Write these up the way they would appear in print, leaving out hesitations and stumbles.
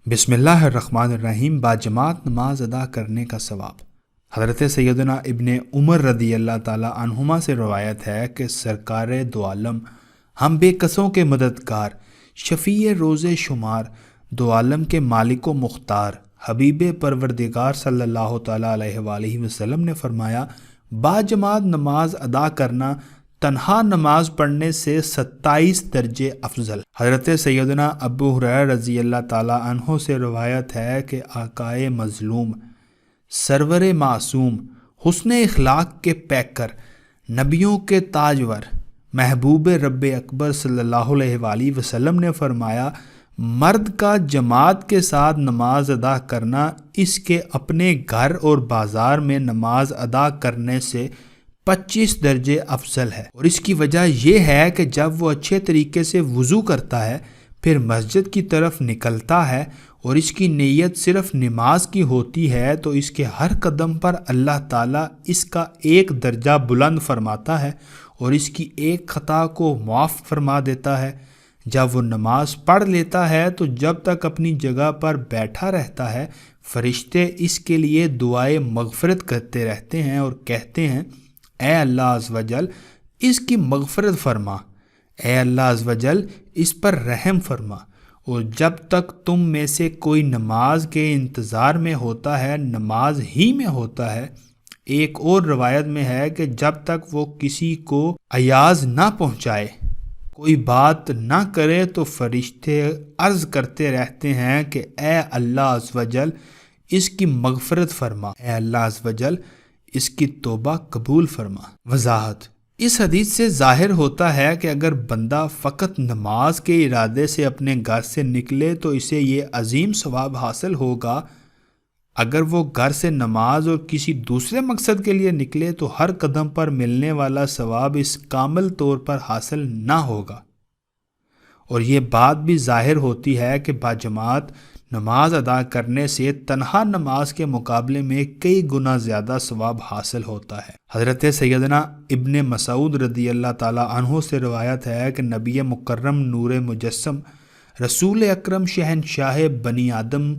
بسم اللہ الرحمن الرحیم۔ باجماعت نماز ادا کرنے کا ثواب۔ حضرت سیدنا ابن عمر رضی اللہ تعالی عنہما سے روایت ہے کہ سرکار دو عالم، ہم بے کسوں کے مددگار، شفیع روز شمار، دو عالم کے مالک و مختار، حبیب پروردگار صلی اللہ تعالی علیہ وآلہ وسلم نے فرمایا، باجماعت نماز ادا کرنا تنہا نماز پڑھنے سے 27 درجے افضل۔ حضرت سیدنا ابو ہریرہ رضی اللہ تعالی عنہ سے روایت ہے کہ آقائے مظلوم، سرور معصوم، حسن اخلاق کے پیکر، نبیوں کے تاجور، محبوب رب اکبر صلی اللہ علیہ وآلہ وسلم نے فرمایا، مرد کا جماعت کے ساتھ نماز ادا کرنا اس کے اپنے گھر اور بازار میں نماز ادا کرنے سے 25 درجے افضل ہے۔ اور اس کی وجہ یہ ہے کہ جب وہ اچھے طریقے سے وضو کرتا ہے، پھر مسجد کی طرف نکلتا ہے اور اس کی نیت صرف نماز کی ہوتی ہے، تو اس کے ہر قدم پر اللہ تعالیٰ اس کا ایک درجہ بلند فرماتا ہے اور اس کی ایک خطا کو معاف فرما دیتا ہے۔ جب وہ نماز پڑھ لیتا ہے تو جب تک اپنی جگہ پر بیٹھا رہتا ہے، فرشتے اس کے لیے دعائے مغفرت کرتے رہتے ہیں اور کہتے ہیں، اے اللہ عز و جل اس کی مغفرت فرما، اے اللہ عز و جل اس پر رحم فرما۔ اور جب تک تم میں سے کوئی نماز کے انتظار میں ہوتا ہے، نماز ہی میں ہوتا ہے۔ ایک اور روایت میں ہے کہ جب تک وہ کسی کو ایاز نہ پہنچائے، کوئی بات نہ کرے، تو فرشتے عرض کرتے رہتے ہیں کہ اے اللہ عز و جل اس کی مغفرت فرما، اے اللہ عز و جل اس کی توبہ قبول فرما۔ وضاحت: اس حدیث سے ظاہر ہوتا ہے کہ اگر بندہ فقط نماز کے ارادے سے اپنے گھر سے نکلے تو اسے یہ عظیم ثواب حاصل ہوگا۔ اگر وہ گھر سے نماز اور کسی دوسرے مقصد کے لیے نکلے تو ہر قدم پر ملنے والا ثواب اس کامل طور پر حاصل نہ ہوگا۔ اور یہ بات بھی ظاہر ہوتی ہے کہ باجماعت نماز ادا کرنے سے تنہا نماز کے مقابلے میں کئی گنا زیادہ ثواب حاصل ہوتا ہے۔ حضرت سیدنا ابن مسعود رضی اللہ تعالی عنہ سے روایت ہے کہ نبی مکرم نور مجسم رسول اکرم شہنشاہ بنی آدم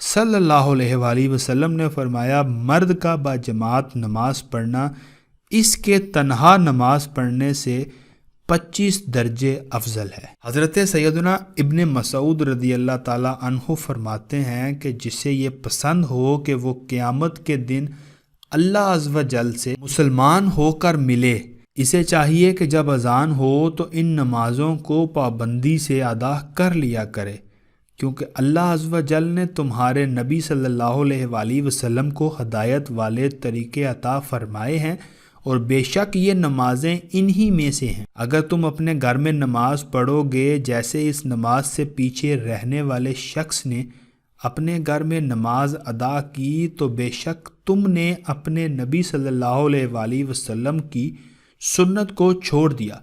صلی اللہ علیہ وآلہ وسلم نے فرمایا، مرد کا باجماعت نماز پڑھنا اس کے تنہا نماز پڑھنے سے 25 درجے افضل ہے۔ حضرت سیدنا ابن مسعود رضی اللہ تعالی عنہ فرماتے ہیں کہ جسے یہ پسند ہو کہ وہ قیامت کے دن اللہ عز و جل سے مسلمان ہو کر ملے، اسے چاہیے کہ جب اذان ہو تو ان نمازوں کو پابندی سے ادا کر لیا کرے، کیونکہ اللہ عز و جل نے تمہارے نبی صلی اللہ علیہ وآلہ وسلم کو ہدایت والے طریقے عطا فرمائے ہیں، اور بے شک یہ نمازیں انہی میں سے ہیں۔ اگر تم اپنے گھر میں نماز پڑھو گے جیسے اس نماز سے پیچھے رہنے والے شخص نے اپنے گھر میں نماز ادا کی، تو بے شک تم نے اپنے نبی صلی اللہ علیہ وآلہ وسلم کی سنت کو چھوڑ دیا،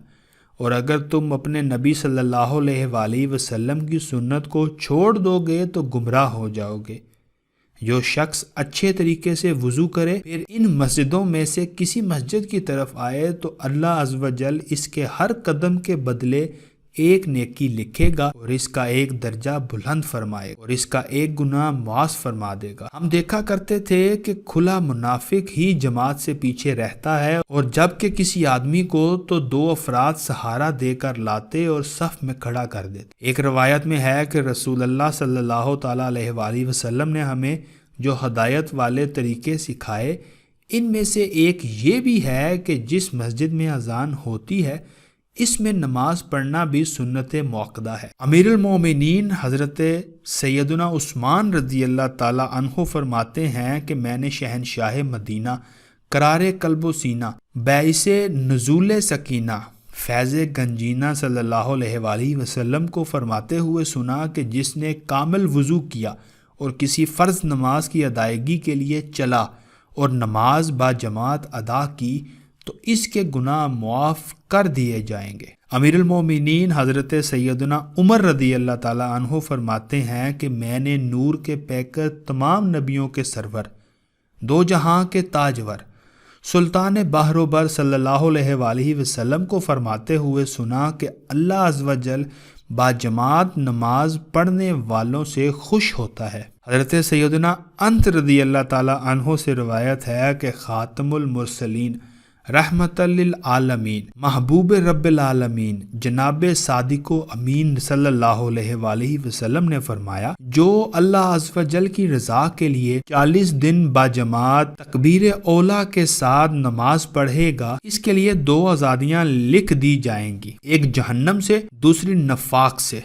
اور اگر تم اپنے نبی صلی اللہ علیہ وآلہ وسلم کی سنت کو چھوڑ دو گے تو گمراہ ہو جاؤ گے۔ جو شخص اچھے طریقے سے وضو کرے پھر ان مسجدوں میں سے کسی مسجد کی طرف آئے تو اللہ عز و جل اس کے ہر قدم کے بدلے ایک نیکی لکھے گا اور اس کا ایک درجہ بلند فرمائے گا اور اس کا ایک گناہ معاف فرما دے گا۔ ہم دیکھا کرتے تھے کہ کھلا منافق ہی جماعت سے پیچھے رہتا ہے، اور جب کہ کسی آدمی کو تو 2 افراد سہارا دے کر لاتے اور صف میں کھڑا کر دیتے۔ ایک روایت میں ہے کہ رسول اللہ صلی اللہ تعالی علیہ وآلہ وسلم نے ہمیں جو ہدایت والے طریقے سکھائے، ان میں سے ایک یہ بھی ہے کہ جس مسجد میں اذان ہوتی ہے اس میں نماز پڑھنا بھی سنت موقدہ ہے۔ امیر المومنین حضرت سیدنا عثمان رضی اللہ تعالی عنہ فرماتے ہیں کہ میں نے شہنشاہ مدینہ قرار قلب و سینہ، باعث نزول سکینہ، فیض گنجینہ صلی اللہ علیہ وآلہ وسلم کو فرماتے ہوئے سنا کہ جس نے کامل وضو کیا اور کسی فرض نماز کی ادائیگی کے لیے چلا اور نماز با جماعت ادا کی تو اس کے گناہ معاف کر دیے جائیں گے۔ امیر المومنین حضرت سیدنا عمر رضی اللہ تعالی عنہ فرماتے ہیں کہ میں نے نور کے پیکر، تمام نبیوں کے سرور، 2 جہاں کے تاجور، سلطان بحر و بر صلی اللہ علیہ وآلہ وسلم کو فرماتے ہوئے سنا کہ اللہ عز و جل باجماعت نماز پڑھنے والوں سے خوش ہوتا ہے۔ حضرت سیدنا انس رضی اللہ تعالیٰ عنہ سے روایت ہے کہ خاتم المرسلین رحمت للعالمین محبوب رب العالمین جناب صادق و امین صلی اللہ علیہ وآلہ وسلم نے فرمایا، جو اللہ عز و جل کی رضا کے لیے 40 دن باجماعت تکبیر اولا کے ساتھ نماز پڑھے گا، اس کے لیے 2 آزادیاں لکھ دی جائیں گی، ایک جہنم سے، دوسری نفاق سے۔